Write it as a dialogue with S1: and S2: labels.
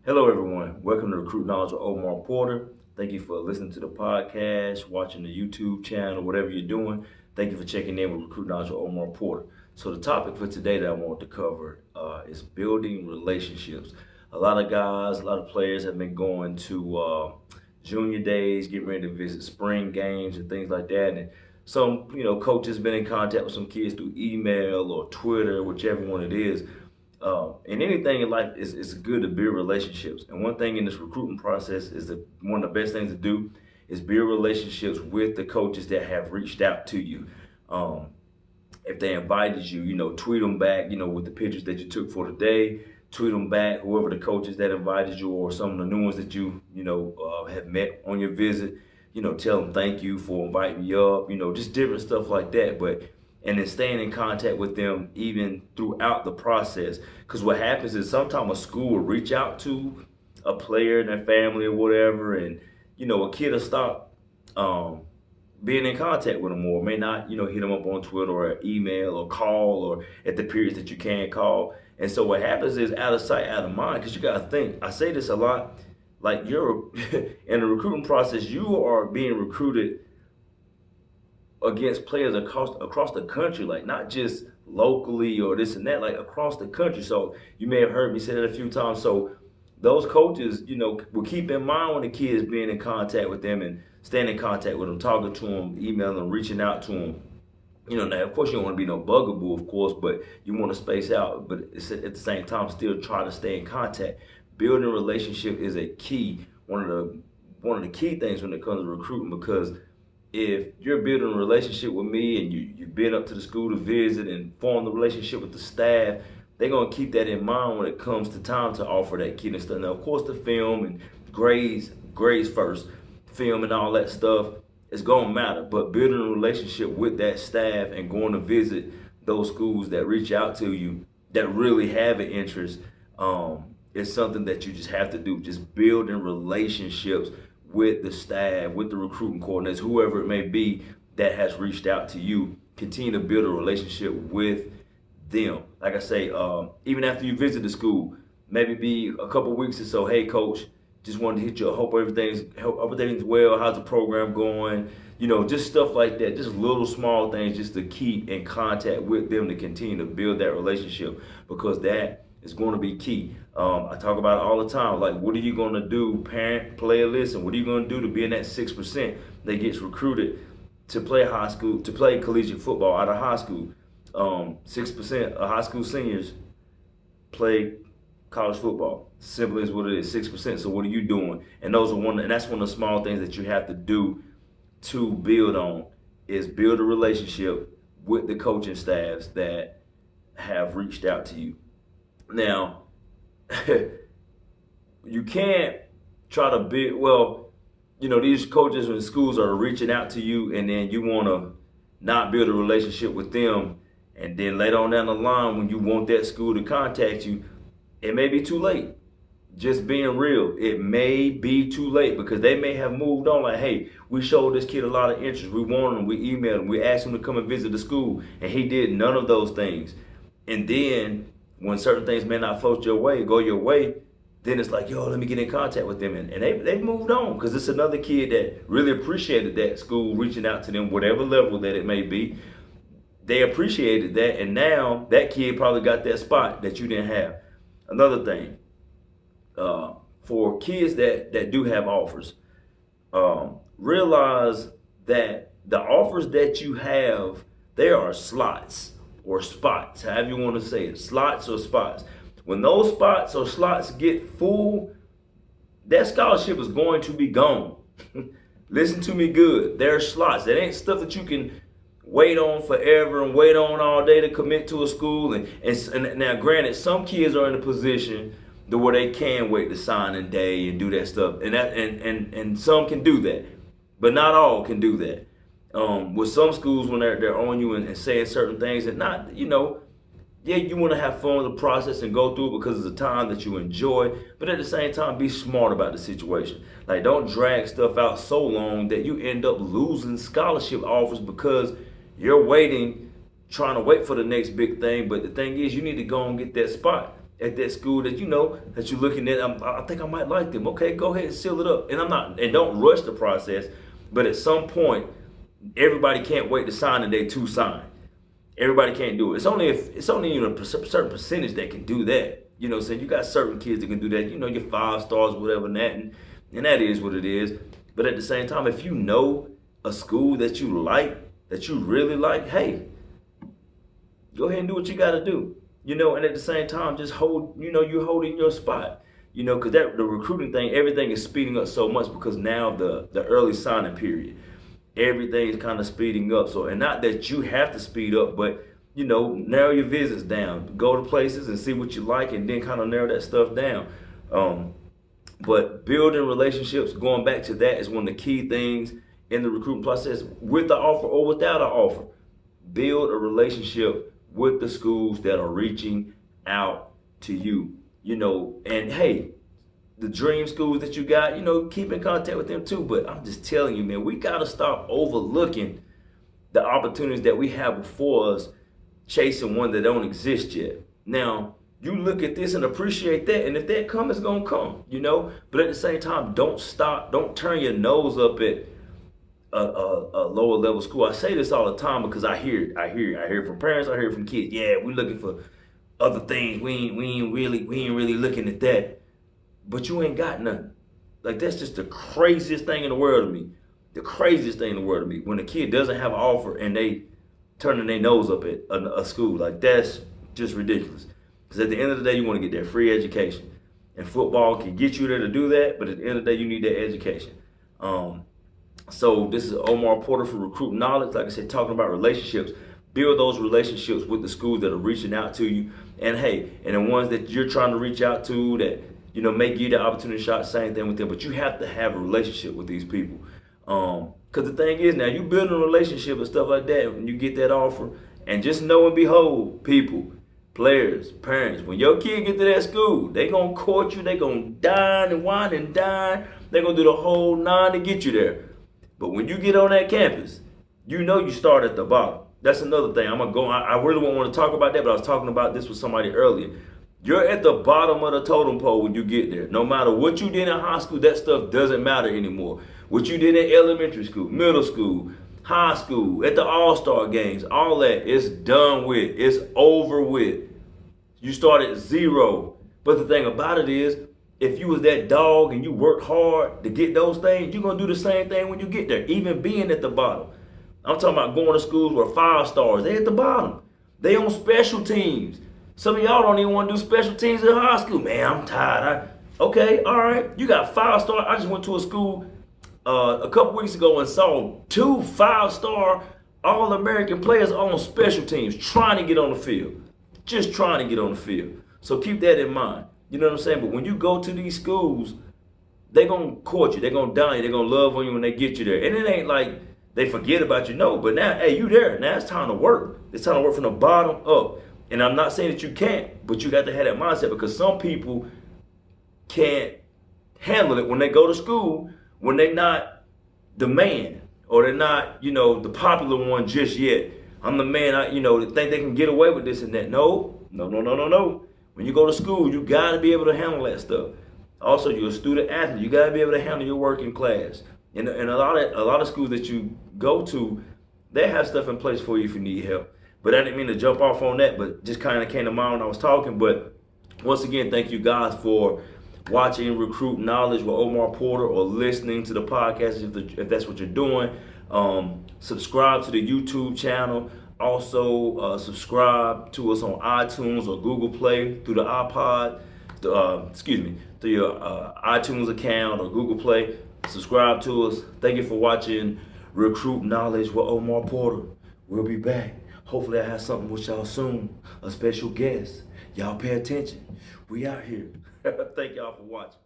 S1: Hello, everyone. Welcome to Recruit Knowledge with Omar Porter. Thank you for listening to the podcast, watching the YouTube channel, whatever you're doing. Thank you for checking in with Recruit Knowledge with Omar Porter. So the topic for today that I want to cover is building relationships. A lot of guys, a lot of players have been going to junior days, getting ready to visit spring games and things like that. And some, coaches been in contact with some kids through email or Twitter, whichever one it is. And anything in life is good to build relationships. And one thing in this recruiting process is that one of the best things to do is build relationships with the coaches that have reached out to you. If they invited you, tweet them back, with the pictures that you took for the day. Tweet them back, whoever the coaches that invited you or some of the new ones that you, have met on your visit. Tell them thank you for inviting me up, just different stuff like that. And then staying in contact with them even throughout the process. Because what happens is sometimes a school will reach out to a player and their family or whatever, and a kid will stop being in contact with them, or may not hit them up on Twitter or email or call or at the periods that you can call. And so what happens is out of sight, out of mind. Because you got to think, I say this a lot, like you're in the recruiting process, you are being recruited against players across the country, like not just locally or this and that, like across the country. So you may have heard me say that a few times. So those coaches, will keep in mind when the kids being in contact with them and staying in contact with them, talking to them, emailing them, reaching out to them. Now of course you don't want to be no bugaboo, of course, but you want to space out. But it's at the same time still try to stay in contact. Building a relationship is a key, one of the key things when it comes to recruiting, because if you're building a relationship with me and you've been up to the school to visit and form the relationship with the staff, they're going to keep that in mind when it comes to time to offer that kid and stuff. Now, of course, the film and grades first, film and all that stuff is going to matter. But building a relationship with that staff and going to visit those schools that reach out to you, that really have an interest, is something that you just have to do. Just building relationships with the staff, with the recruiting coordinators, whoever it may be that has reached out to you. Continue to build a relationship with them. Like I say, even after you visit the school, maybe be a couple weeks or so. Hey, coach, just wanted to hit you. Hope everything's well. How's the program going? Just stuff like that. Just little small things, just to keep in contact with them to continue to build that relationship, because that is going to be key. I talk about it all the time. Like, what are you going to do, parent, player, listen? What are you going to do to be in that 6% that gets recruited to play collegiate football out of high school? 6% of high school seniors play college football. Simple as what it is, 6%. So what are you doing? And that's one of the small things that you have to do to build on, is build a relationship with the coaching staffs that have reached out to you. Now, you can't try to build, these coaches and schools are reaching out to you, and then you want to not build a relationship with them. And then later on down the line, when you want that school to contact you, it may be too late. Just being real, it may be too late, because they may have moved on. Like, hey, we showed this kid a lot of interest. We wanted him. We emailed him. We asked him to come and visit the school, and he did none of those things. And then when certain things may not go your way, then it's like, yo, let me get in contact with them. And they've moved on, because it's another kid that really appreciated that school reaching out to them, whatever level that it may be. They appreciated that, and now that kid probably got that spot that you didn't have. Another thing, for kids that do have offers, realize that the offers that you have, there are slots or spots, however you want to say it, slots or spots. When those spots or slots get full, that scholarship is going to be gone. Listen to me good. There are slots. That ain't stuff that you can wait on forever and wait on all day to commit to a school. And now, granted, some kids are in a position where they can wait to signing day and do that stuff, and some can do that, but not all can do that. With some schools, when they're on you and saying certain things, and not, yeah, you want to have fun with the process and go through it because it's a time that you enjoy, but at the same time, be smart about the situation. Like, don't drag stuff out so long that you end up losing scholarship offers because you're trying to wait for the next big thing. But the thing is, you need to go and get that spot. at that school that you know that you're looking at. I think I might like them. Okay, go ahead and seal it up. And I'm not, and don't rush the process. But at some point, everybody can't wait to sign the day to sign. Everybody can't do it. It's only you know a certain percentage that can do that. You know, so you got certain kids that can do that. You know, your 5 stars, whatever, and that is what it is. But at the same time, if you know a school that you like, that you really like, hey, go ahead and do what you got to do. You know, and at the same time, just hold. You know, you're holding your spot. You know, because the recruiting thing, everything is speeding up so much because now the early signing period, everything is kind of speeding up. So, and not that you have to speed up, but you know, narrow your visits down, go to places and see what you like, and then kind of narrow that stuff down. But building relationships, going back to that, is one of the key things in the recruiting process, with the offer or without an offer. Build a relationship with the schools that are reaching out to you. You know, and hey, the dream schools that you got, you know, keep in contact with them too. But I'm just telling you, man, we got to stop overlooking the opportunities that we have before us, chasing one that don't exist yet. Now, you look at this and appreciate that, and if that comes, it's gonna come, you know. But at the same time, don't stop, don't turn your nose up at a lower level school. I say this all the time because I hear it from parents, I hear it from kids. Yeah, we're looking for other things. We ain't really looking at that. But you ain't got nothing. Like, that's just the craziest thing in the world to me. The craziest thing in the world to me. When a kid doesn't have an offer and they turning their nose up at a school, like, that's just ridiculous. Because at the end of the day, you want to get that free education. And football can get you there to do that, but at the end of the day, you need that education. So this is Omar Porter for Recruit Knowledge. Like I said, talking about relationships. Build those relationships with the schools that are reaching out to you. And hey, and the ones that you're trying to reach out to that, you know, may give you the opportunity shot, same thing with them. But you have to have a relationship with these people. Because the thing is, now you build a relationship and stuff like that when you get that offer. And just know and behold, people, players, parents, when your kid get to that school, they going to court you. They going to dine and wine and dine. They're going to do the whole 9 to get you there. But when you get on that campus, you know you start at the bottom. That's another thing. I really won't want to talk about that, but I was talking about this with somebody earlier. You're at the bottom of the totem pole when you get there. No matter what you did in high school, that stuff doesn't matter anymore. What you did in elementary school, middle school, high school, at the all-star games, all that, it's done with. It's over with. You start at 0. But the thing about it is, if you was that dog and you worked hard to get those things, you're going to do the same thing when you get there, even being at the bottom. I'm talking about going to schools where 5 stars, they at the bottom. They on special teams. Some of y'all don't even want to do special teams in high school. Man, I'm tired. Okay, all right. You got 5 stars. I just went to a school a couple weeks ago and saw 2 5-star All-American players on special teams trying to get on the field. Just trying to get on the field. So keep that in mind. You know what I'm saying? But when you go to these schools, they're going to court you. They're going to dine you. They're going to love on you when they get you there. And it ain't like they forget about you. No, but now, hey, you there. Now it's time to work. It's time to work from the bottom up. And I'm not saying that you can't, but you got to have that mindset, because some people can't handle it when they go to school, when they're not the man, or they're not, you know, the popular one just yet. I'm the man, you know, think they can get away with this and that. No. When you go to school, you got to be able to handle that stuff. Also, you're a student athlete. You got to be able to handle your working class. And a lot of schools that you go to, they have stuff in place for you if you need help. But I didn't mean to jump off on that, but just kind of came to mind when I was talking. But once again, thank you guys for watching Recruit Knowledge with Omar Porter, or listening to the podcast if that's what you're doing. Subscribe to the YouTube channel. Also, subscribe to us on iTunes or Google Play through the iPod. Through your iTunes account or Google Play. Subscribe to us. Thank you for watching Recruit Knowledge with Omar Porter. We'll be back. Hopefully I have something with y'all soon. A special guest. Y'all pay attention. We out here. Thank y'all for watching.